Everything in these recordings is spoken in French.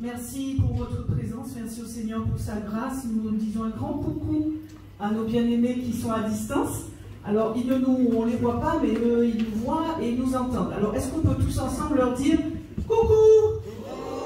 Merci pour votre présence, merci au Seigneur pour sa grâce. Nous disons un grand coucou à nos bien-aimés qui sont à distance. Alors, on ne les voit pas, mais eux, ils nous voient et ils nous entendent. Alors, est-ce qu'on peut tous ensemble leur dire coucou,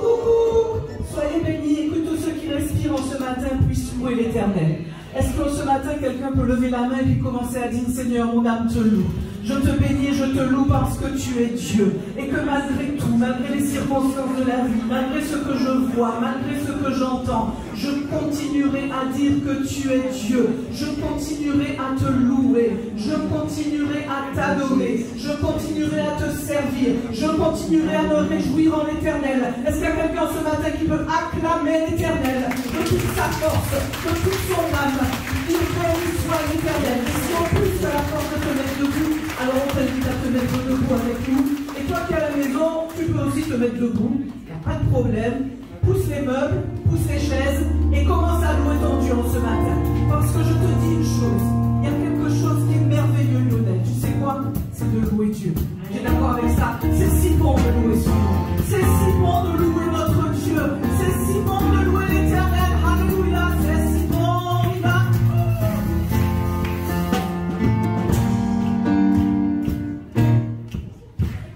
coucou, soyez bénis, et que tous ceux qui respirent en ce matin puissent louer l'Éternel. Est-ce que ce matin, quelqu'un peut lever la main et puis commencer à dire Seigneur, mon âme te loue. Je te bénis, je te loue parce que tu es Dieu. Et que malgré tout, malgré les circonstances de la vie, malgré ce que je vois, malgré ce que j'entends, je continuerai à dire que tu es Dieu. Je continuerai à te louer. Je continuerai à t'adorer. Je continuerai à te servir. Je continuerai à me réjouir en l'Éternel. Est-ce qu'il y a quelqu'un ce matin qui peut acclamer l'Éternel de toute sa force, de toute son âme? Il béni soit l'Éternel. Et si en plus tu as la force de te mettre debout, alors on t'invite à te mettre debout avec nous. Et toi qui es à la maison, tu peux aussi te mettre debout. Il n'y a pas de problème. Pousse les meubles, pousse les chaises et commence à louer ton Dieu en ce matin. Parce que je te dis une chose, il y a quelque chose qui est merveilleux, Lionel. Tu sais quoi? C'est de louer Dieu. Tu es d'accord avec ça? C'est si bon de louer son nom. C'est si bon de louer notre Dieu. C'est si bon de louer l'Éternel. Alléluia, c'est si bon. Il va.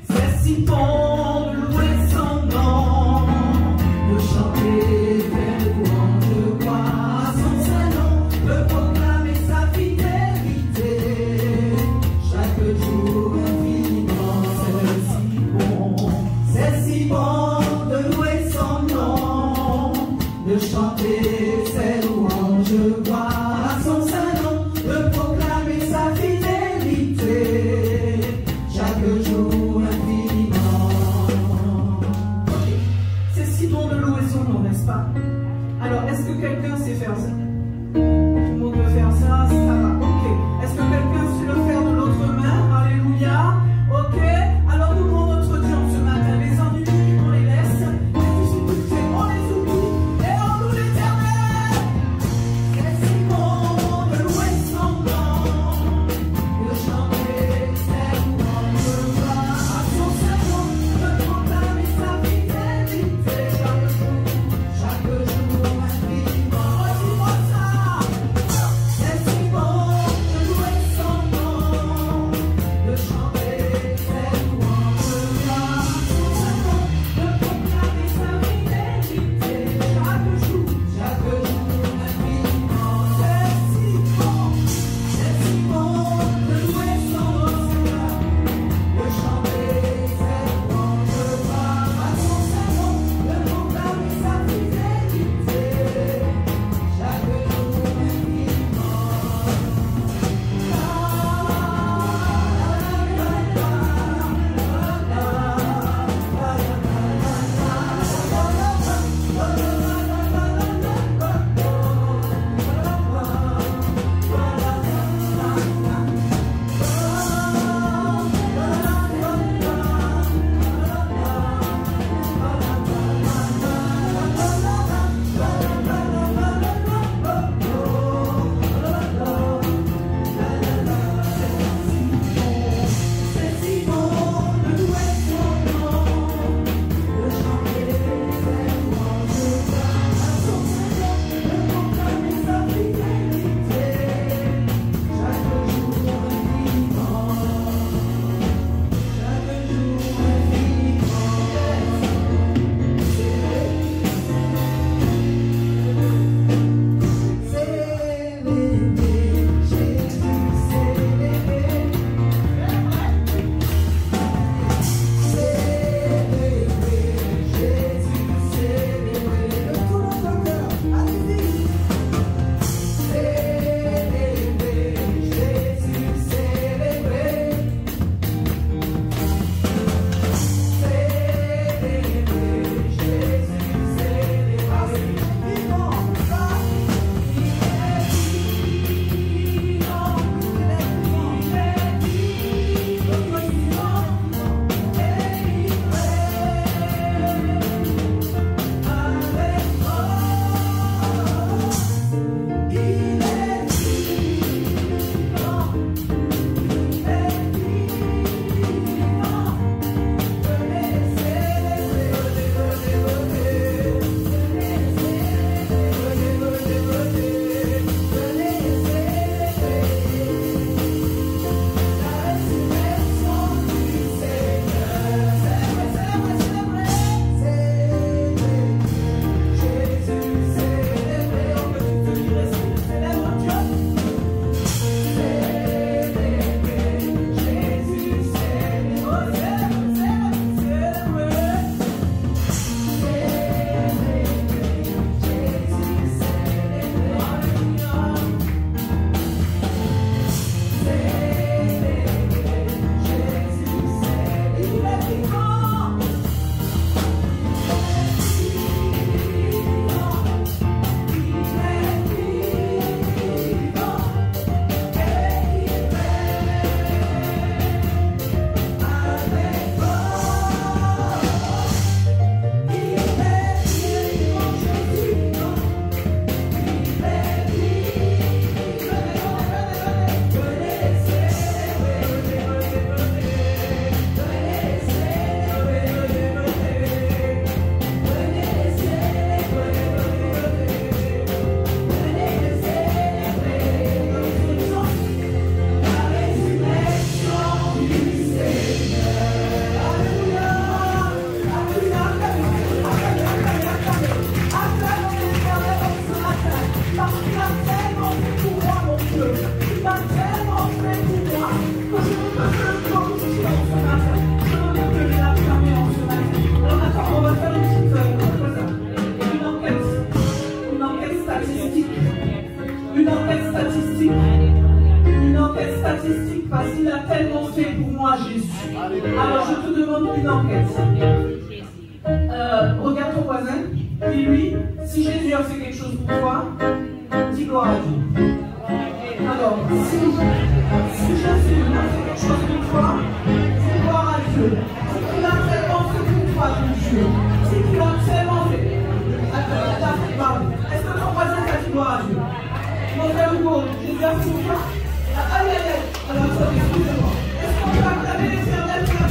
C'est si bon de louer son nom, de chanter des louanges de gloire à son saint nom, de proclamer sa fidélité chaque jour infiniment. C'est si bon de louer son nom, de chanter ses louanges de gloire à son saint nom, de proclamer sa fidélité chaque jour infiniment. C'est si bon de louer son nom, n'est-ce pas? Alors, est-ce que quelqu'un sait faire ça? Tout le monde peut faire ça, ça va. Ok. Est-ce que quelqu'un sait le faire de l'autre main? Alléluia. Ok. Alors, nous louons notre Dieu ce matin. Les ennuis, on les laisse. Les difficultés, on les oublie. Et on loue l'Éternel. C'est si bon de louer son nom, de chanter ses louanges de gloire à son saint nom, de proclamer sa fidélité chaque jour infiniment. Dis-moi Alors je te demande une enquête. Regarde ton voisin, dis-lui, si Jésus a fait quelque chose pour toi, dis gloire à Dieu. Alors, si Jésus a fait quelque chose pour toi, dis gloire à Dieu. Si tu l'as tellement fait pour toi, ton Dieu. Si tu l'as tellement fait. Est-ce que ton voisin t'a dit gloire à Dieu? Mon frère Hugo, Jésus a fait pour toi? Aïe, aïe, aïe. Alors, excusez-moi. Est-ce qu'on peut acclamer l'Éternel pour la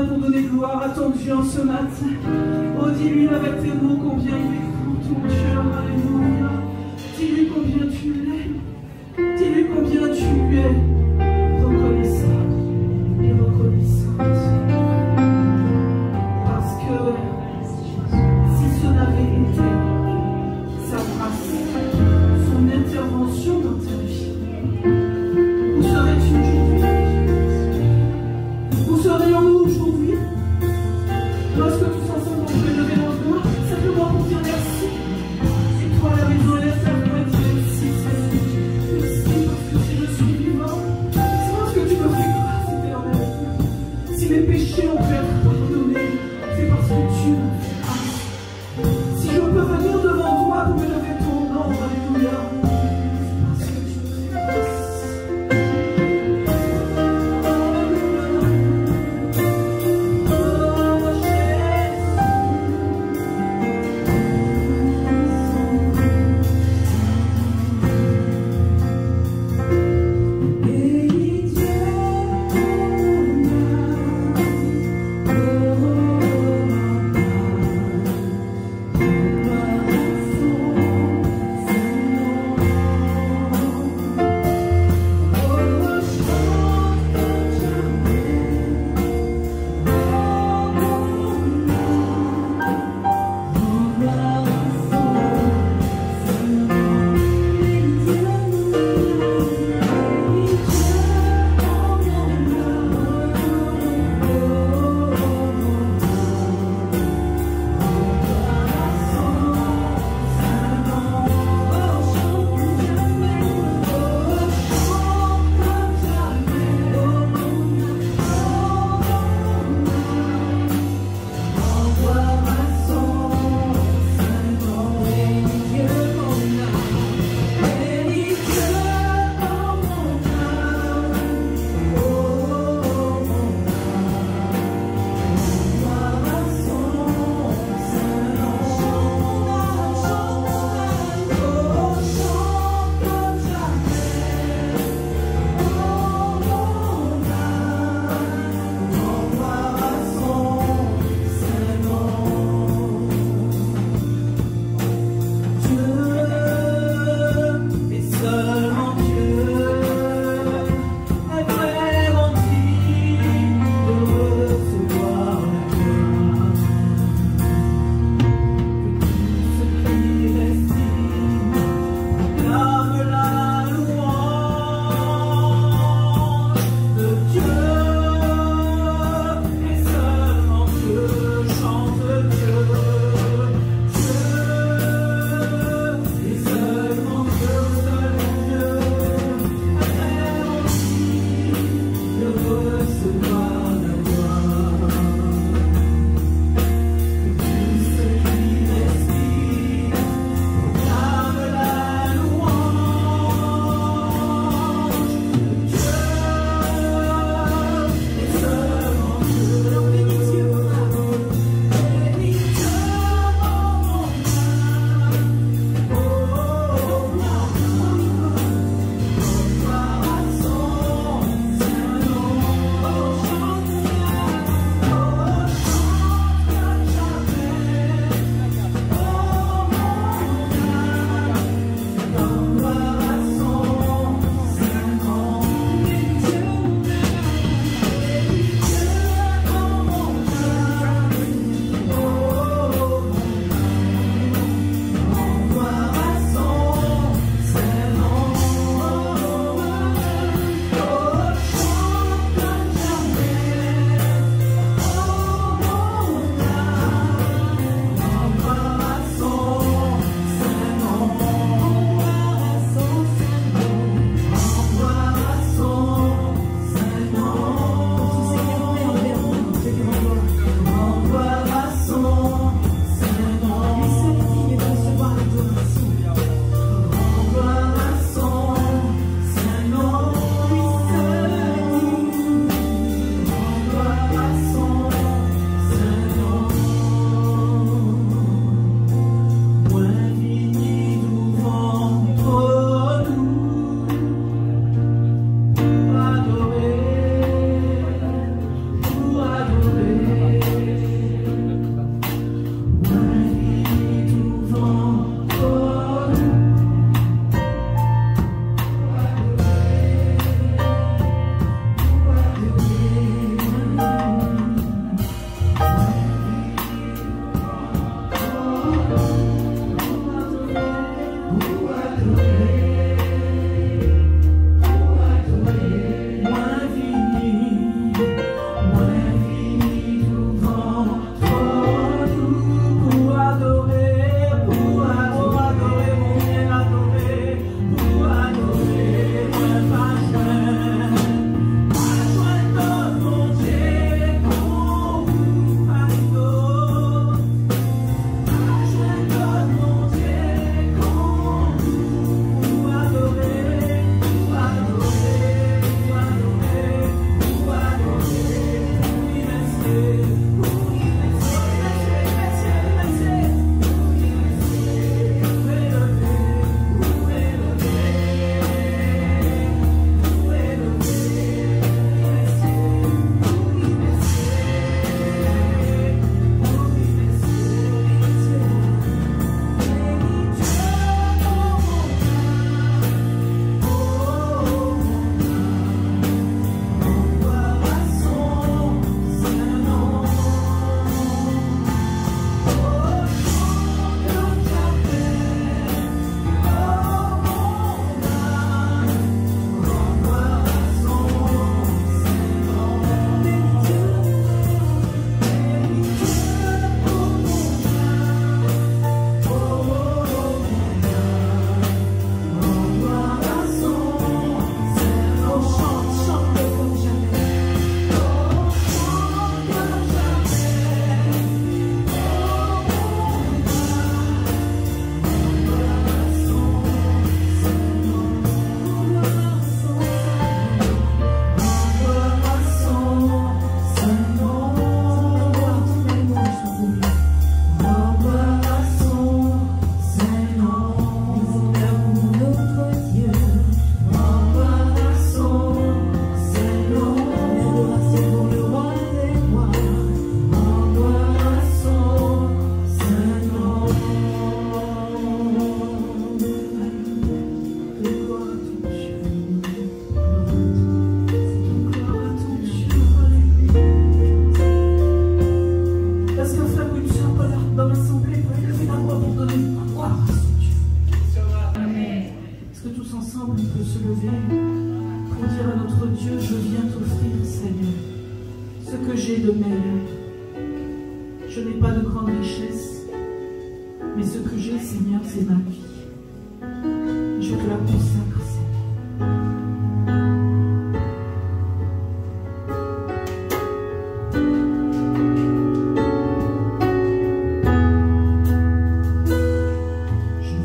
pour donner gloire à ton Dieu en ce matin. Oh, dis-lui avec tes mots combien il est grand, ton Dieu. Alléluia. Dis-lui combien tu l'aimes. Dis-lui combien tu es reconnaissant et reconnaissante. Parce que si ce n'avait été sa grâce, son intervention dans ta vie, où serais-tu aujourd'hui? Où serions-nous aujourd'hui? Lorsque tous ensemble on peut lever nos mains, simplement pour dire merci. Et toi, la maison, laisse la main et dire merci, Seigneur. Merci parce que si je suis vivant, c'est parce que tu me fais grâce, éternel. Si mes péchés ont pu être pardonnés, c'est parce que tu me fais grâce. Si je peux venir devant toi pour élever ton nom, alléluia. Oh lever pour dire à notre Dieu, je viens t'offrir, Seigneur, ce que j'ai de meilleur. Je n'ai pas de grande richesse, mais ce que j'ai, Seigneur, c'est ma vie. Je te la consacre, Seigneur. Je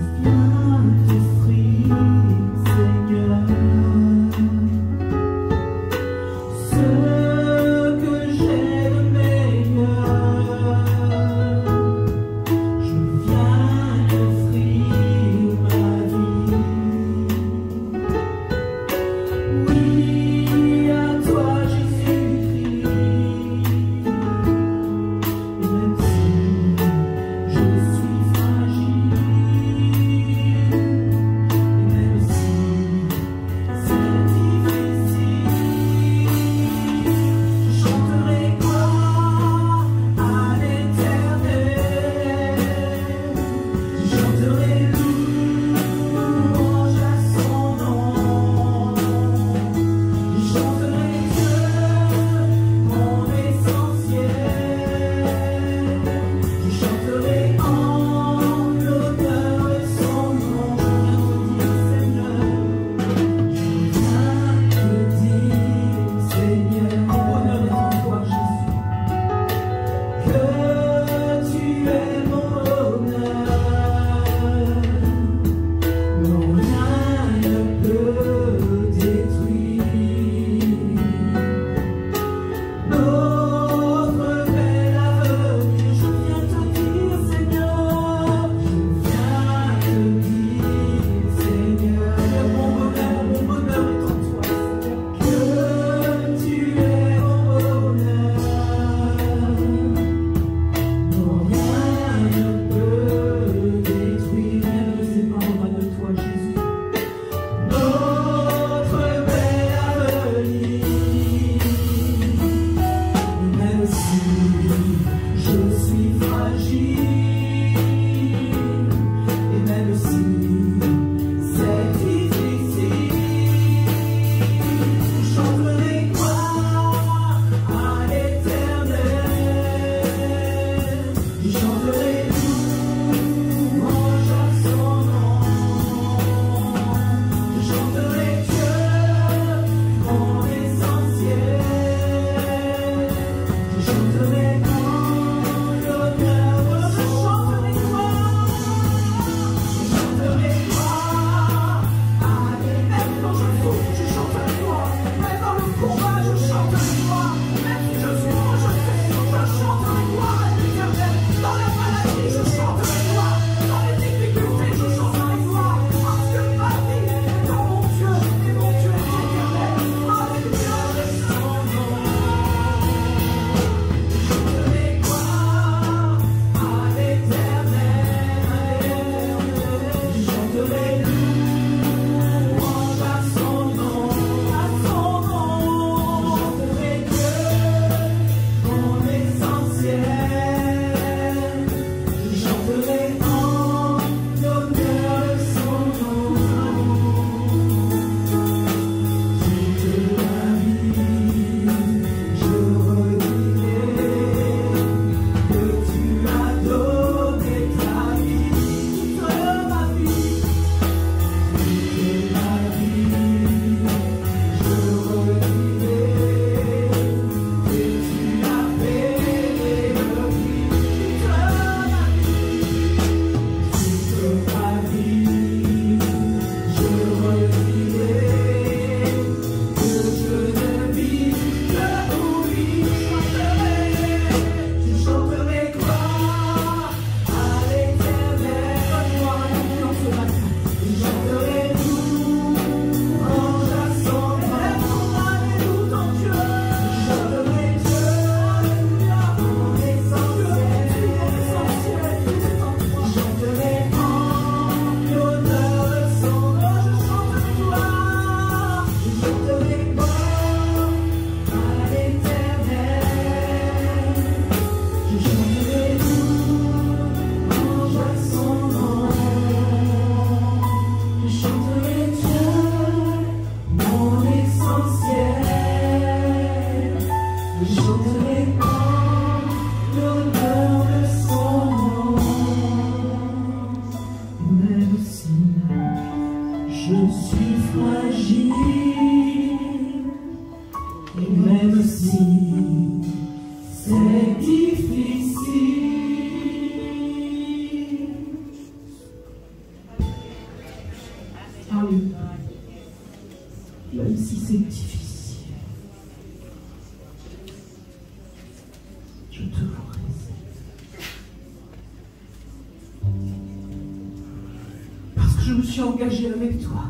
je me suis engagée avec toi.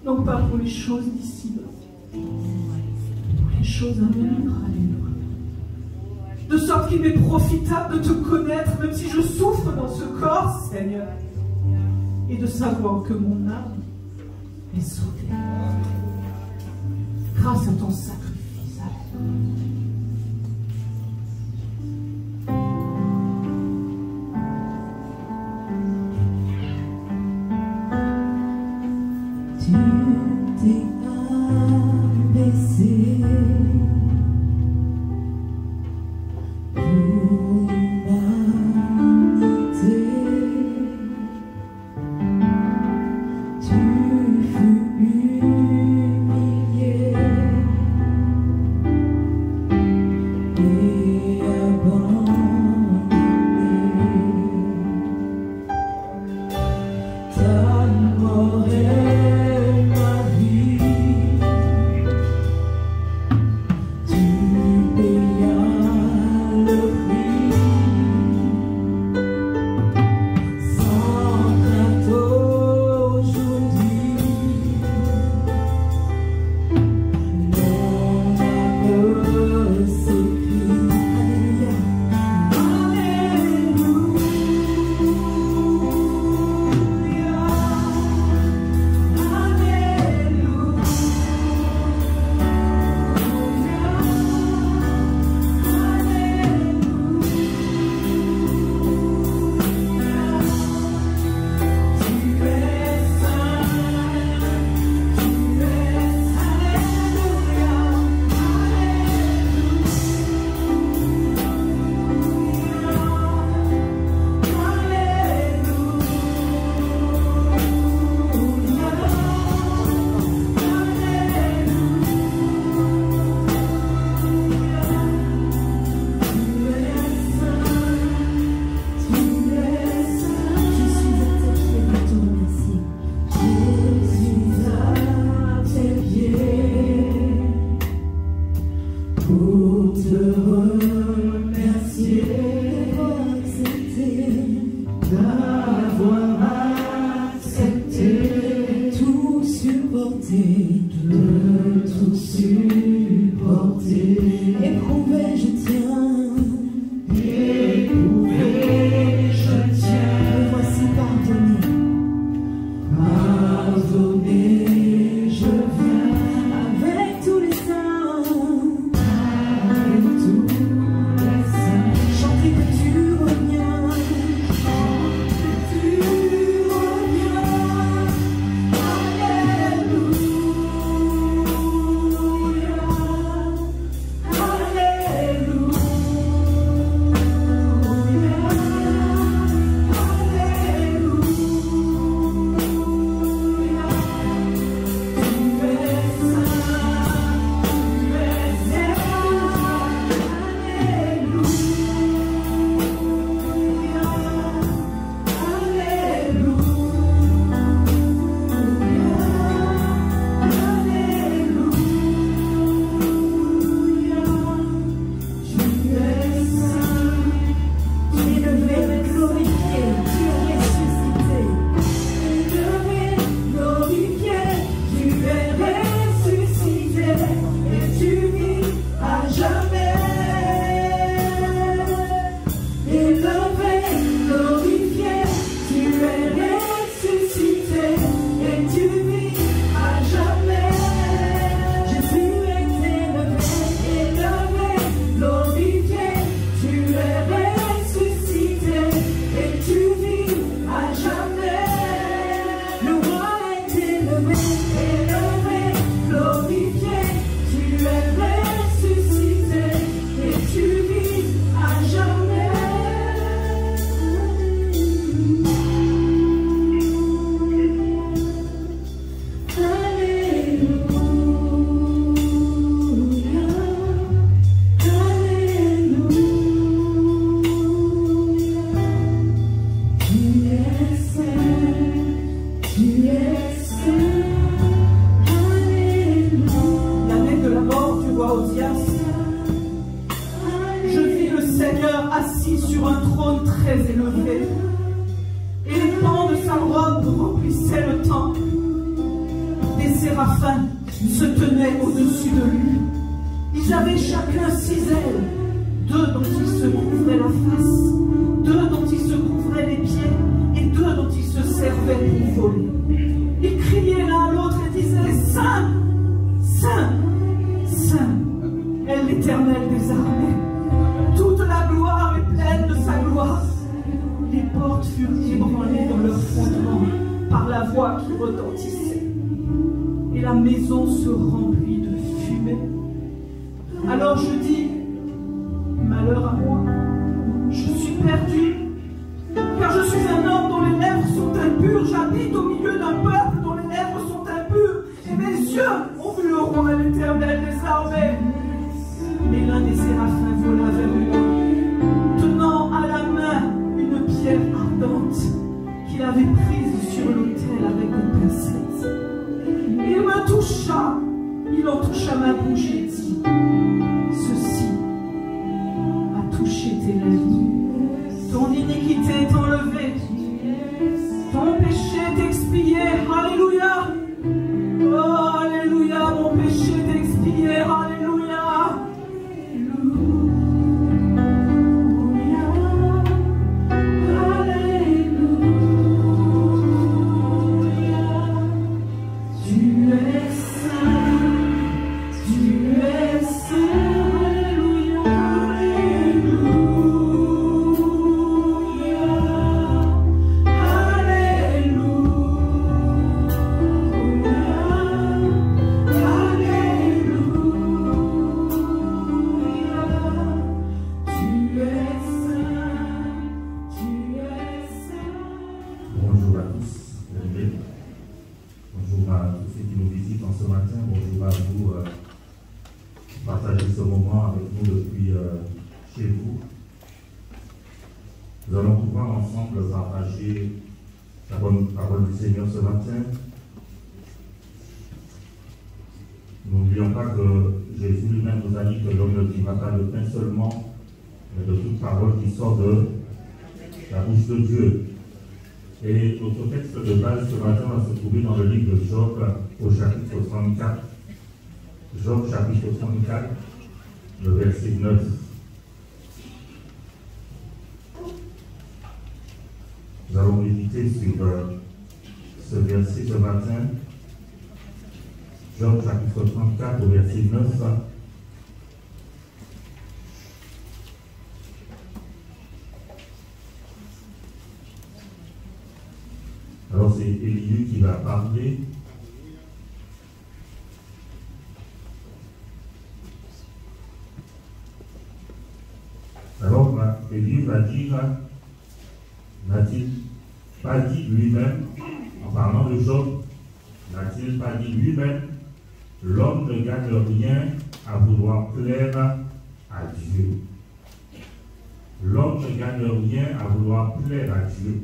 Non pas pour les choses d'ici, pour les choses à venir. Alléluia. De sorte qu'il m'est profitable de te connaître, même si je souffre dans ce corps, Seigneur, et de savoir que mon âme est sauvée grâce à ton sacrifice. Alléluia. et les pans de sa robe remplissaient le temple. Des séraphins se tenaient au-dessus de lui. Ils avaient chacun 6 ailes, 2 dont ils se couvraient la face, 2 dont ils se couvraient les pieds, et 2 dont ils se servaient pour voler. Ils criaient l'un à l'autre et disaient « Saint, Saint, Saint est l'Éternel des armées. Toute la gloire est pleine de sa gloire. » Les portes furent ébranlées dans leur fondement par la voix qui retentissait. Et la maison se remplit de fumée. Alors je dis, malheur à moi, je suis perdu, car je suis un homme dont les lèvres sont impures, j'habite au milieu d'un peuple dont les lèvres sont impures, et mes yeux ont vu le roi l'Éternel des armées. Mais l'un des séraphins vola vers moi, tenant à la main une pierre ardente qu'il avait prise sur l'autel avec des pincettes. Il me toucha, il en toucha ma bouche et dit, ceci a touché tes lèvres. Ton iniquité est enlevée, ton péché est expié. Alléluia. Oh, alléluia, mon péché est expié. Alléluia. N'oublions pas que Jésus lui-même nous a dit que l'homme ne vivra pas de pain seulement, mais de toute parole qui sort de la bouche de Dieu. Et notre texte de base ce matin va se trouver dans le livre de Job au chapitre 34. Job chapitre 34, le verset 9. Nous allons méditer sur ce verset ce matin. Job chapitre 34 au verset 9. Alors c'est Élie qui va parler. Alors Élie va dire, n'a-t-il pas dit lui-même, en parlant de Job, n'a-t-il pas dit lui-même, l'homme ne gagne rien à vouloir plaire à Dieu. L'homme ne gagne rien à vouloir plaire à Dieu.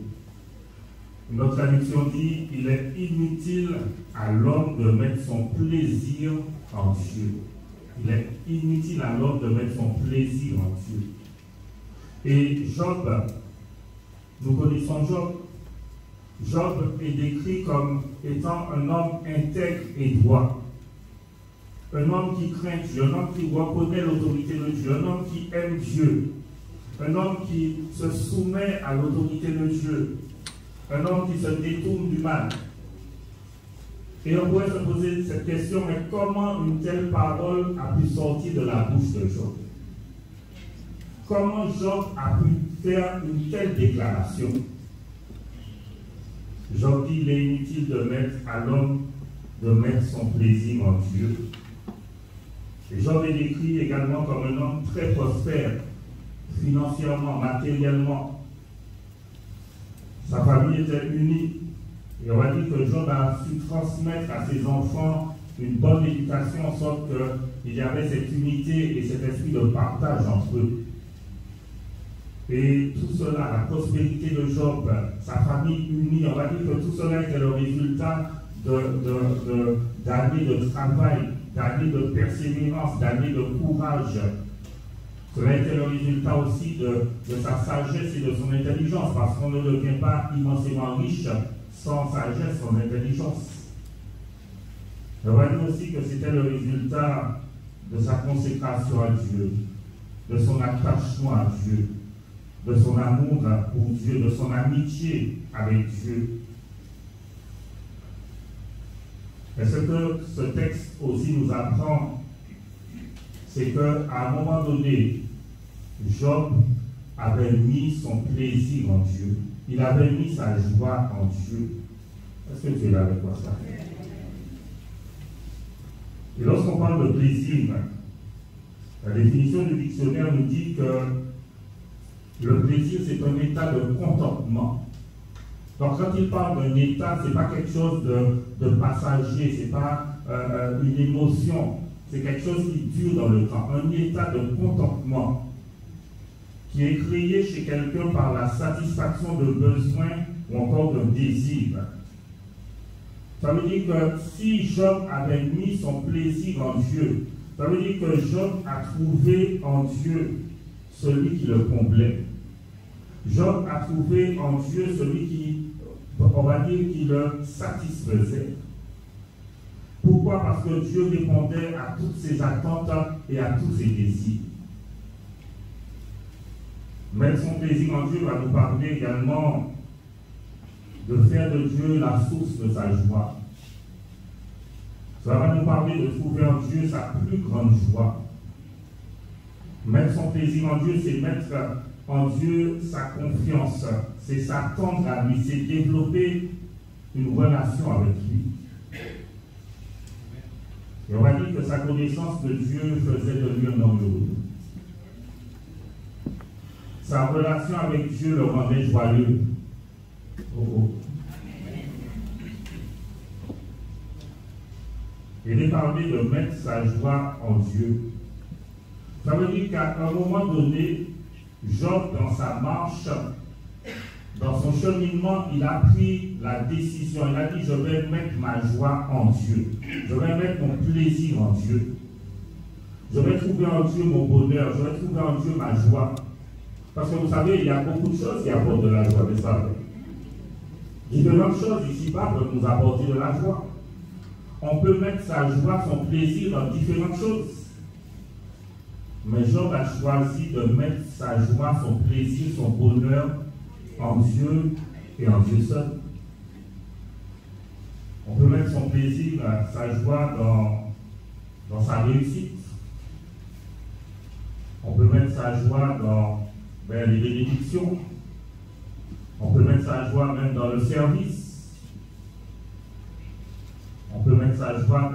Notre traduction dit, il est inutile à l'homme de mettre son plaisir en Dieu. Il est inutile à l'homme de mettre son plaisir en Dieu. Et Job, nous connaissons Job. Job est décrit comme étant un homme intègre et droit. Un homme qui craint Dieu, un homme qui reconnaît l'autorité de Dieu, un homme qui aime Dieu, un homme qui se soumet à l'autorité de Dieu, un homme qui se détourne du mal. Et on pourrait se poser cette question, mais comment une telle parole a pu sortir de la bouche de Job? Comment Job a pu faire une telle déclaration? Job dit, il est inutile de mettre à l'homme de mettre son plaisir en Dieu. Et Job est décrit également comme un homme très prospère, financièrement, matériellement. Sa famille était unie. Et on va dire que Job a su transmettre à ses enfants une bonne éducation en sorte qu'il y avait cette unité et cet esprit de partage entre eux. Et tout cela, la prospérité de Job, sa famille unie, on va dire que tout cela était le résultat d'années de travail, d'années de persévérance, d'années de courage. Cela était le résultat aussi de sa sagesse et de son intelligence, parce qu'on ne devient pas immensément riche sans sagesse, sans intelligence. On va dire aussi que c'était le résultat de sa consécration à Dieu, de son attachement à Dieu, de son amour pour Dieu, de son amitié avec Dieu. Et ce que ce texte aussi nous apprend, c'est qu'à un moment donné, Job avait mis son plaisir en Dieu. Il avait mis sa joie en Dieu. Est-ce que tu es là avec moi, ça? Et lorsqu'on parle de plaisir, la définition du dictionnaire nous dit que le plaisir, c'est un état de contentement. Donc, quand il parle d'un état, ce n'est pas quelque chose de passager, ce n'est pas une émotion, c'est quelque chose qui dure dans le temps, un état de contentement qui est créé chez quelqu'un par la satisfaction de besoins ou encore d'un désir. Ça veut dire que si Job avait mis son plaisir en Dieu, ça veut dire que Job a trouvé en Dieu celui qui le comblait. Job a trouvé en Dieu celui qui, on va dire, qui le satisfaisait. Pourquoi? Parce que Dieu répondait à toutes ses attentes et à tous ses désirs. Mettre son plaisir en Dieu va nous parler également de faire de Dieu la source de sa joie. Ça va nous parler de trouver en Dieu sa plus grande joie. Mettre son plaisir en Dieu, c'est mettre en Dieu sa confiance, c'est s'attendre à lui, c'est développer une relation avec lui. Et on va dire que sa connaissance de Dieu faisait de lui un homme heureux. Sa relation avec Dieu le rendait joyeux. Il est parlé de mettre sa joie en Dieu. Ça veut dire qu'à un moment donné, Job, dans sa marche, dans son cheminement, il a pris la décision. Il a dit, je vais mettre ma joie en Dieu. Je vais mettre mon plaisir en Dieu. Je vais trouver en Dieu mon bonheur. Je vais trouver en Dieu ma joie. Parce que vous savez, il y a beaucoup de choses qui apportent de la joie, n'est-ce pas? Différentes choses ici-bas peuvent nous apporter de la joie. On peut mettre sa joie, son plaisir dans différentes choses. Mais Job a choisi de mettre sa joie, son plaisir, son bonheur en Dieu et en Dieu seul. On peut mettre son plaisir, sa joie dans sa réussite. On peut mettre sa joie dans les bénédictions. On peut mettre sa joie même dans le service. On peut mettre sa joie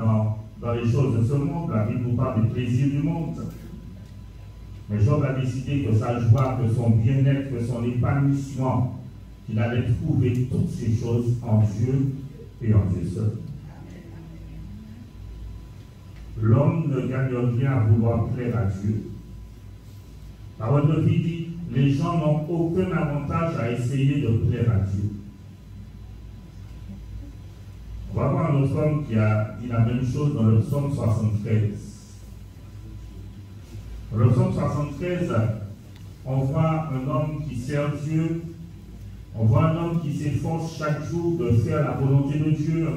dans les choses de ce monde. La Bible nous parle des plaisirs du monde. Mais Job a décidé que sa joie, que son bien-être, que son épanouissement, qu'il allait trouver toutes ces choses en Dieu et en Dieu seul. L'homme ne gagne rien à vouloir plaire à Dieu. La parole de vie dit, les gens n'ont aucun avantage à essayer de plaire à Dieu. On va voir un autre homme qui a dit la même chose dans le psaume 73. Dans le psaume 73, on voit un homme qui sert Dieu, on voit un homme qui s'efforce chaque jour de faire la volonté de Dieu,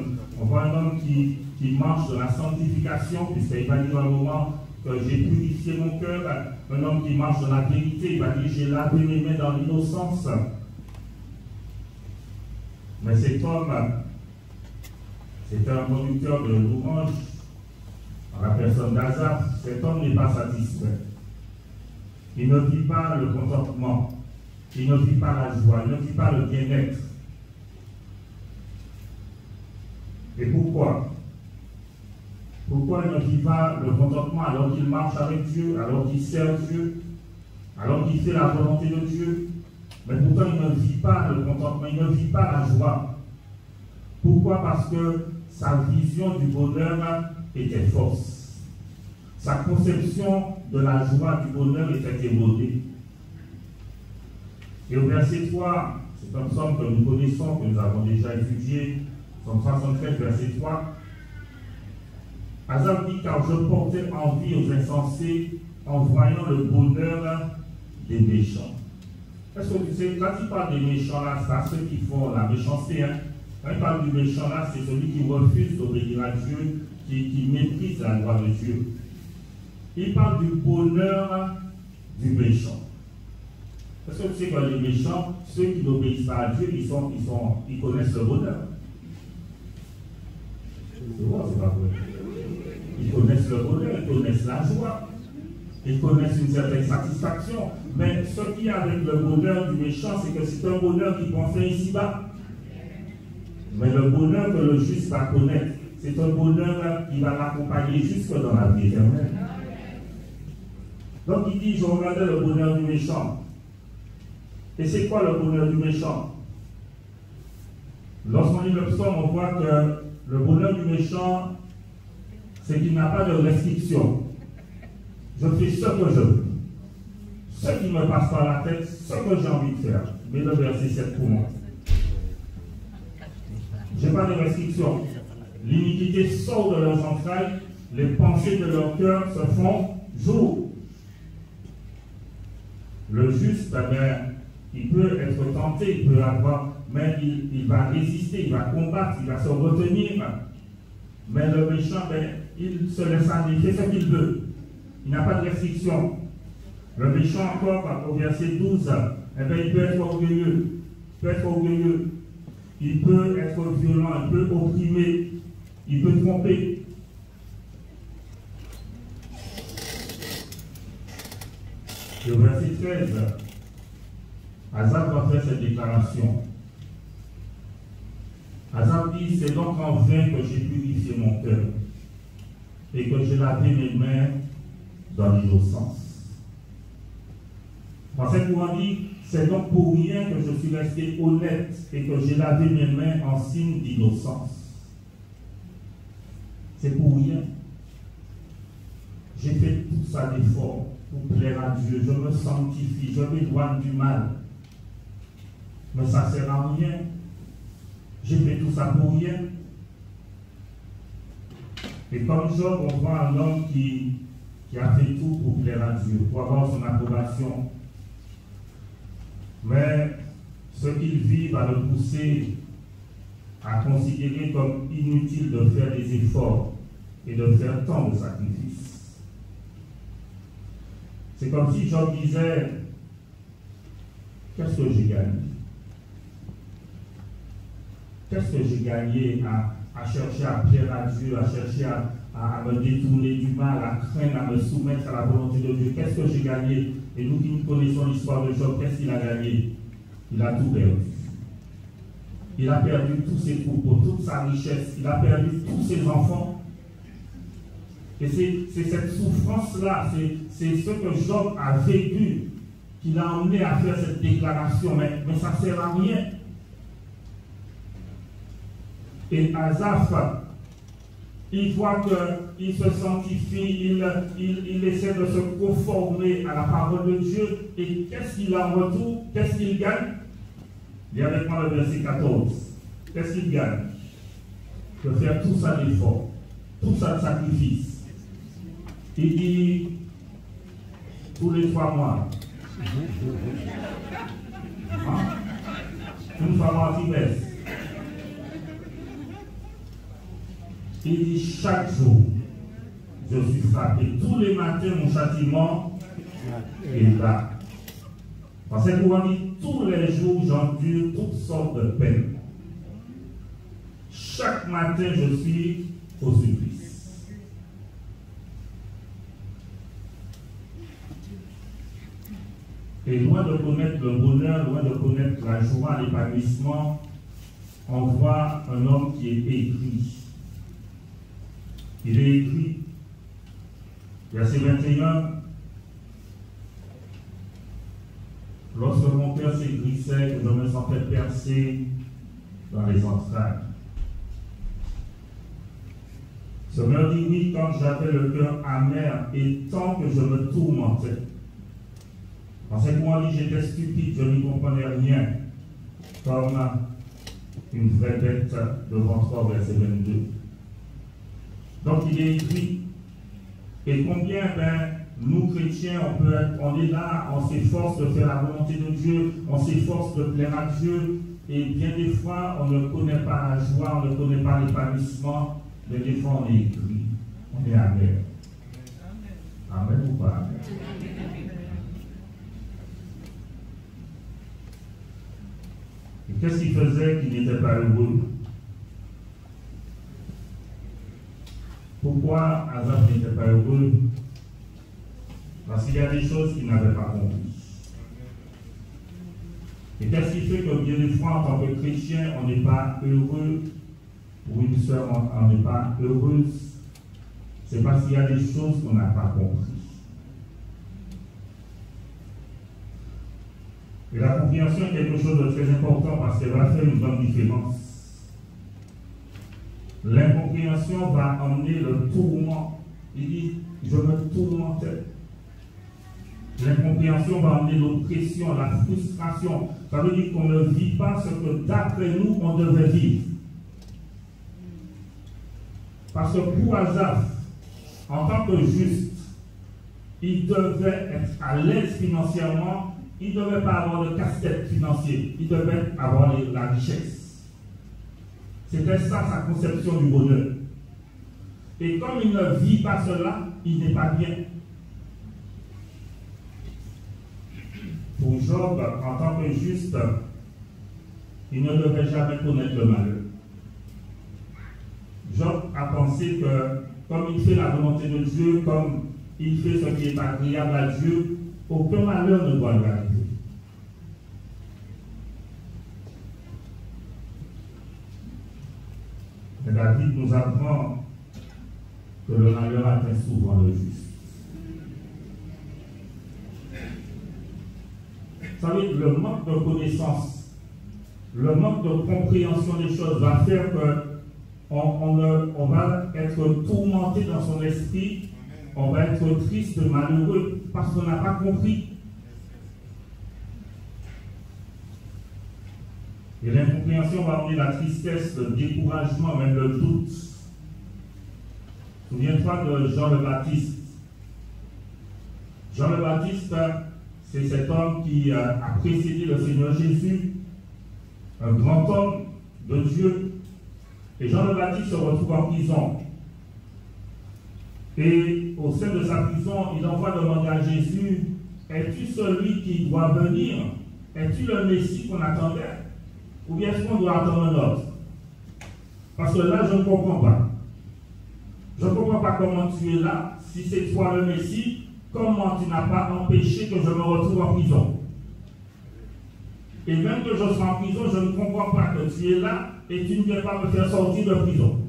on voit un homme qui marche dans la sanctification, puisqu'il va dire à un moment que j'ai purifié mon cœur, un homme qui marche dans la vérité, il va dire j'ai lavé mes mains dans l'innocence. Mais cet homme, c'est un conducteur de louange, dans la personne d'Asaph. Cet homme n'est pas satisfait. Il ne vit pas le contentement, il ne vit pas la joie, il ne vit pas le bien-être. Et pourquoi? Pourquoi il ne vit pas le contentement alors qu'il marche avec Dieu, alors qu'il sert Dieu, alors qu'il fait la volonté de Dieu? Mais pourtant il ne vit pas le contentement, il ne vit pas la joie. Pourquoi? Parce que sa vision du bonheur était fausse. Sa conception de la joie, du bonheur était erronée. Et au verset 3, c'est un psaume que nous connaissons, que nous avons déjà étudié, psaume 73, verset 3. Asaph dit, car je portais envie aux insensés en voyant le bonheur des méchants. Est-ce que tu sais, quand il parle des méchants là, c'est ceux qui font la méchanceté. Hein? Quand il parle du méchant là, c'est celui qui refuse d'obéir à Dieu, qui méprise la loi de Dieu. Il parle du bonheur du méchant. Est-ce que tu sais que les méchants, ceux qui n'obéissent pas à Dieu, ils connaissent le bonheur. C'est vrai, c'est pas vrai. Ils connaissent le bonheur, ils connaissent la joie, ils connaissent une certaine satisfaction. Mais ce qui est avec le bonheur du méchant, c'est que c'est un bonheur qui prend fin ici-bas. Mais le bonheur que le juste va connaître, c'est un bonheur qui va l'accompagner jusque dans la vie éternelle. Donc il dit, je regardais le bonheur du méchant. Et c'est quoi le bonheur du méchant? Lorsqu'on lit le psaume, on voit que le bonheur du méchant, c'est qu'il n'a pas de restriction. Je fais ce que je veux. Ce qui me passe par la tête, ce que j'ai envie de faire. Mais le verset 7 pour moi. Je n'ai pas de restriction. L'iniquité sort de leurs entrailles, les pensées de leur cœur se font jour. Le juste, il peut être tenté, il peut avoir, mais il va résister, il va combattre, il va se retenir. Mais le méchant, il se laisse aller, il fait ce qu'il veut. Il n'a pas de restriction. Le méchant encore, au verset 12, il peut être orgueilleux. Il peut être violent, il peut opprimer, il peut tromper. Et au verset 13, Asaph va faire cette déclaration. Asaph dit, c'est donc en vain que j'ai purifié mon cœur et que j'ai lavé mes mains dans l'innocence. En cette courant dit, c'est donc pour rien que je suis resté honnête et que j'ai lavé mes mains en signe d'innocence. C'est pour rien. J'ai fait tout ça d'effort pour plaire à Dieu. Je me sanctifie, je m'éloigne du mal. Mais ça ne sert à rien. J'ai fait tout ça pour rien. Et comme Job, on voit un homme qui a fait tout pour plaire à Dieu, pour avoir son approbation. Mais ce qu'il vit va le pousser à considérer comme inutile de faire des efforts et de faire tant de sacrifices. C'est comme si Job disait, qu'est-ce que j'ai gagné? Qu'est-ce que j'ai gagné à chercher à plaire à Dieu, à chercher à me détourner du mal, à craindre, à me soumettre à la volonté de Dieu? Qu'est-ce que j'ai gagné? Et nous qui connaissons l'histoire de Job, qu'est-ce qu'il a gagné? Il a tout perdu. Il a perdu tous ses troupeaux, toute sa richesse. Il a perdu tous ses enfants. Et c'est cette souffrance-là, c'est ce que Job a vécu qui l'a emmené à faire cette déclaration. Mais ça ne sert à rien. Et Asaph, il voit qu'il se sanctifie, il essaie de se conformer à la parole de Dieu. Et qu'est-ce qu'il a en retour? Qu'est-ce qu'il gagne? Il y a avec moi le verset 14. Qu'est-ce qu'il gagne? De faire tout ça d'effort, tout ça de sacrifice. Il dit, tous les 3 mois, une fois par trimestre, il dit, chaque jour, je suis frappé. Tous les matins, mon châtiment est là. Parce que pour dit, tous les jours, j'endure toutes sortes de peines. Chaque matin, je suis au supplice. Et loin de connaître le bonheur, loin de connaître la joie, l'épanouissement, on voit un homme qui est écrit. Il est écrit, verset 21, lorsque mon cœur s'aigrissait, que je me sentais percé dans les entrailles. Ce me dit oui quand j'avais le cœur amer et tant que je me tourmentais. En ce moment, j'étais stupide, je n'y comprenais rien, comme une vraie bête de 23, verset 22. Donc il est écrit, et combien nous chrétiens, on est là, on s'efforce de faire la volonté de Dieu, on s'efforce de plaire à Dieu, et bien des fois, on ne connaît pas la joie, on ne connaît pas l'épanouissement, mais des fois, on est aigri, on est amer. Amen ou pas amen? Et qu'est-ce qu'il faisait qu'il n'était pas heureux? Pourquoi Azaph n'était pas heureux? Parce qu'il y a des choses qu'il n'avait pas compris. Et qu'est-ce qui fait que bien des fois, en tant que chrétien, on n'est pas heureux, ou une soeur, on n'est pas heureuse? C'est parce qu'il y a des choses qu'on n'a pas compris. Et la compréhension est quelque chose de très important parce qu'elle va faire une grande différence. L'incompréhension va emmener le tourment. Il dit, je me tourmentais. L'incompréhension va emmener l'oppression, la frustration. Ça veut dire qu'on ne vit pas ce que d'après nous, on devait vivre. Parce que pour Azaph, en tant que juste, il devait être à l'aise financièrement, il ne devait pas avoir de casse-tête financier, il devait avoir la richesse. C'était ça sa conception du bonheur. Et comme il ne vit pas cela, il n'est pas bien. Pour Job, en tant que juste, il ne devait jamais connaître le malheur. Job a pensé que comme il fait la volonté de Dieu, comme il fait ce qui est agréable à Dieu, aucun malheur ne doit lui arriver. Mais David nous apprend que le malheur atteint souvent le juste. Vous savez, le manque de connaissance, le manque de compréhension des choses va faire que on va être tourmenté dans son esprit, on va être triste, malheureux, parce qu'on n'a pas compris. Et l'incompréhension va amener la tristesse, le découragement, même le doute. Souviens-toi de Jean le Baptiste. Jean le Baptiste, c'est cet homme qui a précédé le Seigneur Jésus, un grand homme de Dieu. Et Jean le Baptiste se retrouve en prison. Et au sein de sa prison, il envoie demander à Jésus, es-tu celui qui doit venir? Es-tu le Messie qu'on attendait? Ou bien est-ce qu'on doit attendre un autre? Parce que là, je ne comprends pas. Je ne comprends pas comment tu es là. Si c'est toi le Messie, comment tu n'as pas empêché que je me retrouve en prison? Et même que je sois en prison, je ne comprends pas que tu es là et tu ne viens pas me faire sortir de prison.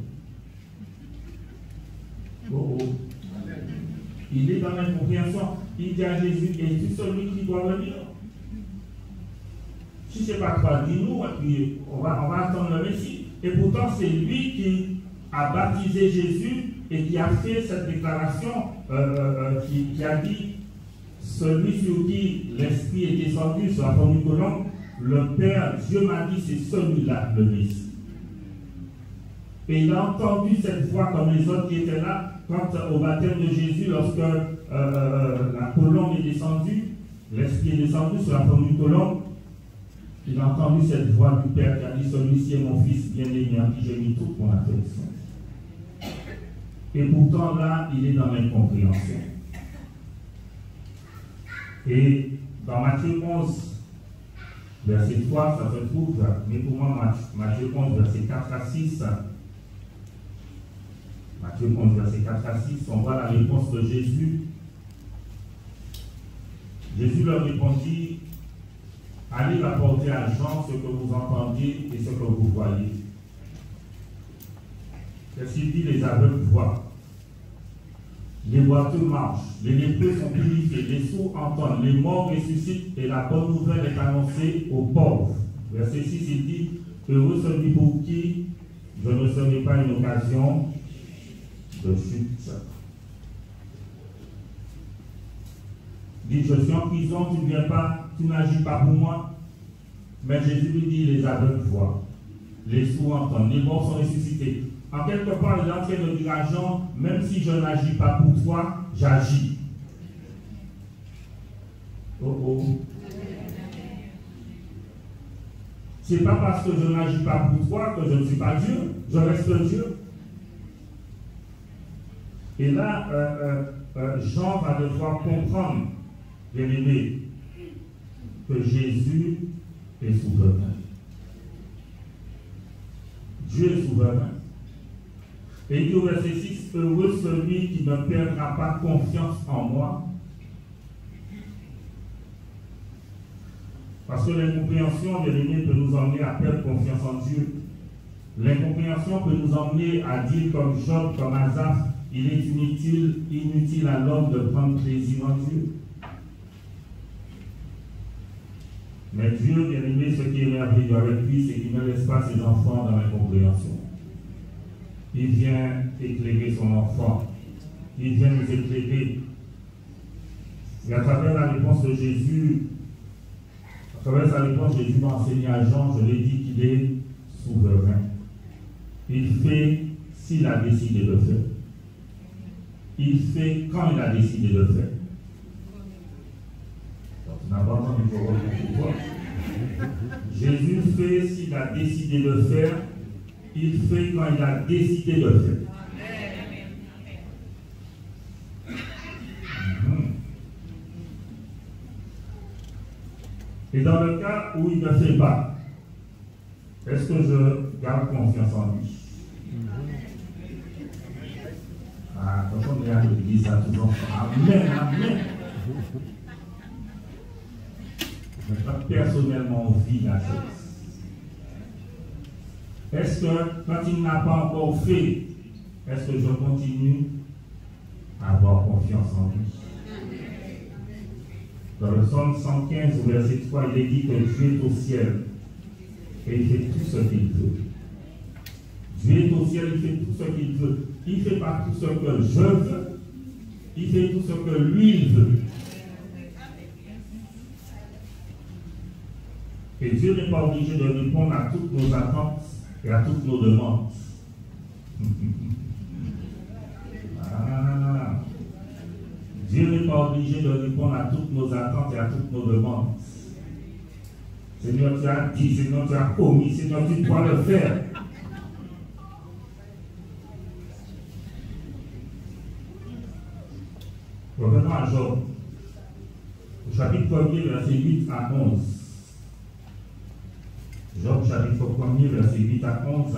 Oh, oh. Il est dans l'incompréhension. Il dit à Jésus, es-tu celui qui doit venir? Si ce n'est pas toi, dis-nous, et puis on va attendre le Messie. Et pourtant, c'est lui qui a baptisé Jésus et qui a fait cette déclaration, qui a dit, celui sur qui l'Esprit est descendu sur la forme d'une colombe, le Père, Dieu m'a dit, c'est celui-là, le Messie. Et il a entendu cette voix comme les autres qui étaient là, quand au baptême de Jésus, lorsque la colombe est descendue, l'Esprit est descendu sur la forme d'une colombe, il a entendu cette voix du Père qui a dit, celui-ci est mon Fils bien-aimé, en qui j'ai mis toute mon affection. Et pourtant là, il est dans l'incompréhension. Et dans Matthieu 11, verset 3, ça se trouve, mais pour moi, Matthieu 11, verset 4 à 6, Matthieu 11, verset 4 à 6, on voit la réponse de Jésus. Jésus leur répondit, allez rapporter à Jean ce que vous entendiez et ce que vous voyez. Qu'est-ce qu'il dit? Les aveugles voient, les boiteux marchent, les lépreux sont purifiés, les sourds entendent, les morts ressuscitent et la bonne nouvelle est annoncée aux pauvres. Verset 6, il dit, heureux celui pour qui je ne serai pas une occasion de chute. Il dit, je suis en prison, tu ne viens pas, tu n'agis pas pour moi. Mais Jésus lui dit, les aveugles voient, les sourds entendent, les morts sont ressuscités. En quelque part, il est en train de dire à Jean, même si je n'agis pas pour toi, j'agis. Oh oh. Ce n'est pas parce que je n'agis pas pour toi que je ne suis pas Dieu, je reste Dieu. Et là, Jean va devoir comprendre, bien aimé, que Jésus est souverain. Dieu est souverain. Et il dit au verset 6, heureux celui qui ne perdra pas confiance en moi. Parce que l'incompréhension, bien aimé, peut nous emmener à perdre confiance en Dieu. L'incompréhension peut nous emmener à dire comme Job, comme Asaph, il est inutile à l'homme de prendre plaisir en Dieu. Mais Dieu, bien aimé, ce qui est merveilleux avec lui, c'est qu'il ne laisse pas ses enfants dans l'incompréhension. Il vient éclairer son enfant. Il vient nous éclairer. Et à travers la réponse de Jésus, à travers sa réponse, Jésus m'a enseigné à Jean, je l'ai dit qu'il est souverain. Il fait s'il a décidé de faire. Il fait quand il a décidé de faire. Donc, tu n'as pas entendu pourquoi. Jésus fait s'il a décidé de faire. Il fait quand il a décidé de faire. Et dans le cas où il ne fait pas, est-ce que je garde confiance en lui? Ah, quand on est à l'église, à tout enfant, amen, amen. Mais pas personnellement on vit la chose. Est-ce que quand il n'a pas encore fait, est-ce que je continue à avoir confiance en lui? Dans le psaume 115, au verset 3, il est dit que Dieu est au ciel et il fait tout ce qu'il veut. Dieu est au ciel, il fait tout ce qu'il veut. Il ne fait pas tout ce que je veux, il fait tout ce que lui il veut. Et Dieu n'est pas obligé de répondre à toutes nos attentes et à toutes nos demandes. Dieu n'est pas obligé de répondre à toutes nos attentes et à toutes nos demandes. Seigneur, tu as dit, Seigneur, tu as promis, Seigneur, tu dois le faire. Revenons à Job, au chapitre 1er, verset 8 à 11. Job, chapitre 1er, verset 8 à 11.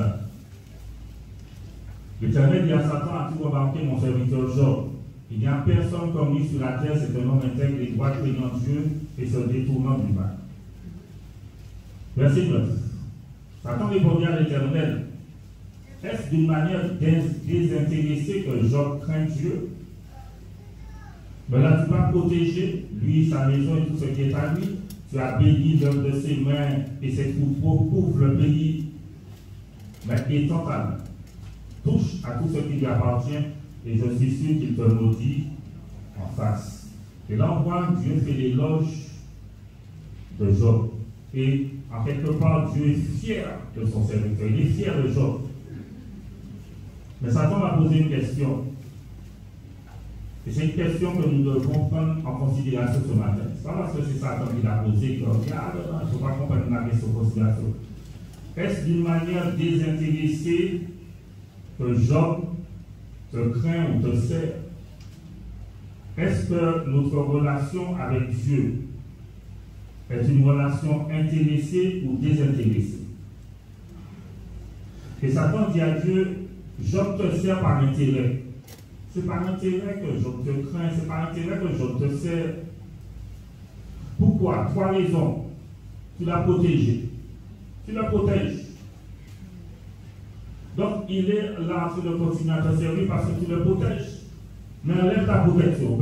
L'Éternel dit à Satan: as-tu remarqué mon serviteur Job? Il n'y a personne comme lui sur la terre, c'est un homme intègre et droit, craignant Dieu et se détournant du mal. Verset 9. Satan répondit à l'Éternel: est-ce d'une manière désintéressée que Job craint Dieu? Mais là, tu vas protéger, lui, sa maison et tout ce qui est à lui. Tu as béni l'œuvre de ses mains et ses troupeaux couvrent le pays. Mais étant ta main, touche à tout ce qui lui appartient et je suis sûr qu'il te maudit en face. Et là, on voit Dieu fait l'éloge de Job. Et en quelque part, Dieu est fier de son serviteur. Il est fier de Job. Mais Satan va poser une question. Et c'est une question que nous devons prendre en considération ce matin. Ce n'est pas parce que c'est Satan qui l'a posé qu'on dit: ah non, il ne faut pas qu'on prenne la question en considération. Est-ce d'une manière désintéressée que Job te craint ou te sert? Est-ce que notre relation avec Dieu est une relation intéressée ou désintéressée? Et Satan dit à Dieu: Job te sert par intérêt. C'est par intérêt que Job te craint, c'est par intérêt que Job te sert. Pourquoi? 3 raisons. Tu l'as protégé. Tu le protèges. Donc, il est là en train de continuer à te servir parce que tu le protèges. Mais enlève ta protection.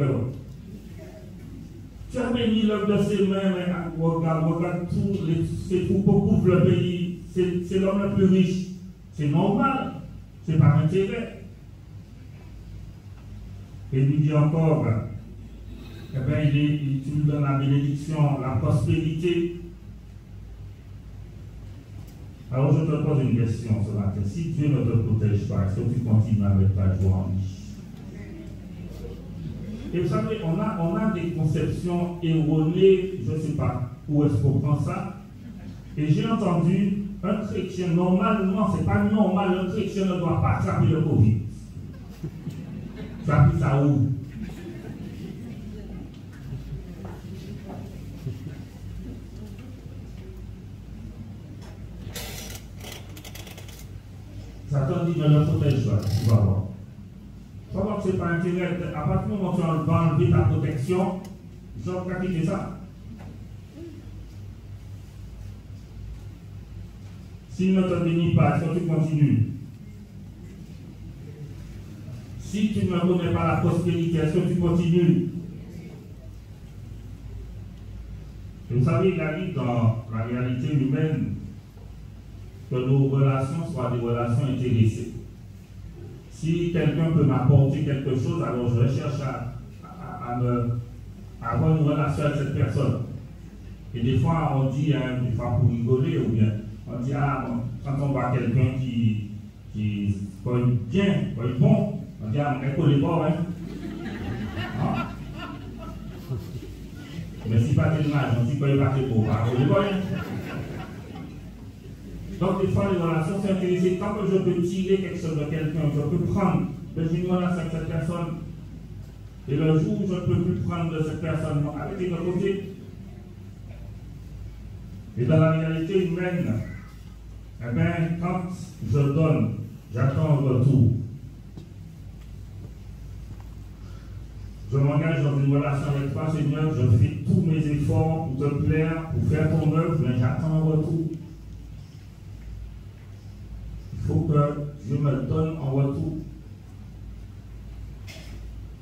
Tu as béni l'œuvre de ses mains, mais regarde tous ces troupeaux couvrent le pays. C'est l'homme le plus riche. C'est normal. C'est par intérêt. Et il lui dit encore, eh bien, tu lui donnes la bénédiction, la prospérité. Alors je te pose une question ce matin. Si Dieu ne te protège pas, est-ce que tu continues avec ta joie en lui? Et vous savez, on a des conceptions erronées, je ne sais pas où est-ce qu'on prend ça. Et j'ai entendu, un chrétien, normalement, c'est pas normal, un chrétien ne doit pas attraper le Covid. Ça a pris ça où? Satan dit, ne le protège pas, tu vas voir. Tu vas voir que ce n'est pas intérêt. À partir du moment où tu vas enlever ta protection, je vais pratiquer ça. S'il ne te bénit pas, est-ce que tu continues? Si tu ne connais pas la prospérité, est-ce que tu continues? Et vous savez, il arrive dans la réalité humaine que nos relations soient des relations intéressées. Si quelqu'un peut m'apporter quelque chose, alors je cherche à avoir une relation avec cette personne. Et des fois, on dit, des fois pour rigoler, ou bien on dit, quand on voit quelqu'un qui cogne bien, cogne bon, on dit, on ne connaît pas, hein? Mais si pas de l'image, on dit qu'il n'y a pas de beau, on ne connaît pas. Donc, des fois, les relations sont intéressées. Tant que je peux tirer quelque chose de quelqu'un, je peux prendre une relation avec cette personne. Et le jour où je ne peux plus prendre de cette personne, arrêtez de côté. Et dans la réalité humaine, eh bien, quand je donne, j'attends un retour. Je m'engage dans une relation avec toi, Seigneur, je fais tous mes efforts pour te plaire, pour faire ton œuvre, mais j'attends un retour. Il faut que Dieu me donne en retour.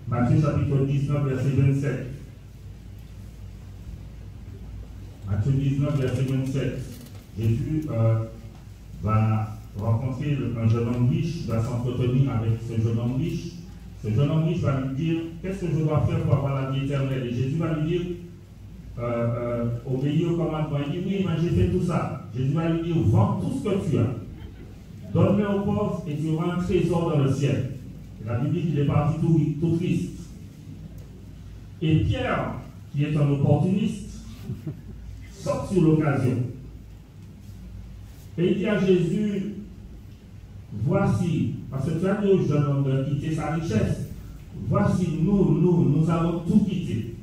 Matthieu chapitre 19, verset 27. Matthieu 19, verset 27. Jésus va rencontrer un jeune homme riche, va s'entretenir avec ce jeune homme riche. Ce jeune homme riche va lui dire, qu'est-ce que je dois faire pour avoir la vie éternelle? Et Jésus va lui dire, obéis au commandement. Il dit, oui, mais j'ai fait tout ça. Jésus va lui dire, vends tout ce que tu as. Donne-le aux pauvres et tu auras un trésor dans le ciel. Et la Bible dit qu'il est parti tout triste. Et Pierre, qui est un opportuniste, sort sur l'occasion. Et il dit à Jésus, voici, parce que tu as dit au jeune homme de quitter sa richesse, voici, nous allons tout quitter.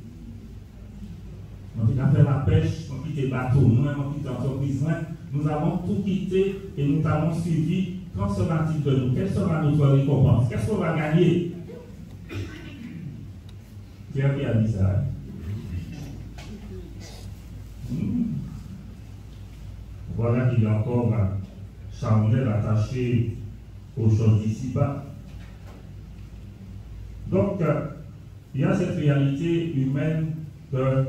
On a fait la pêche, on quitte le bateau, on quitte l'entreprise, nous avons tout quitté et nous t'avons suivi. Qu'en sera-t-il de nous? Quelle sera notre récompense? Qu'est-ce qu'on va gagner? Pierre qui a dit ça. Voilà qu'il est encore charnel attaché aux choses d'ici-bas. Donc, il y a cette réalité humaine que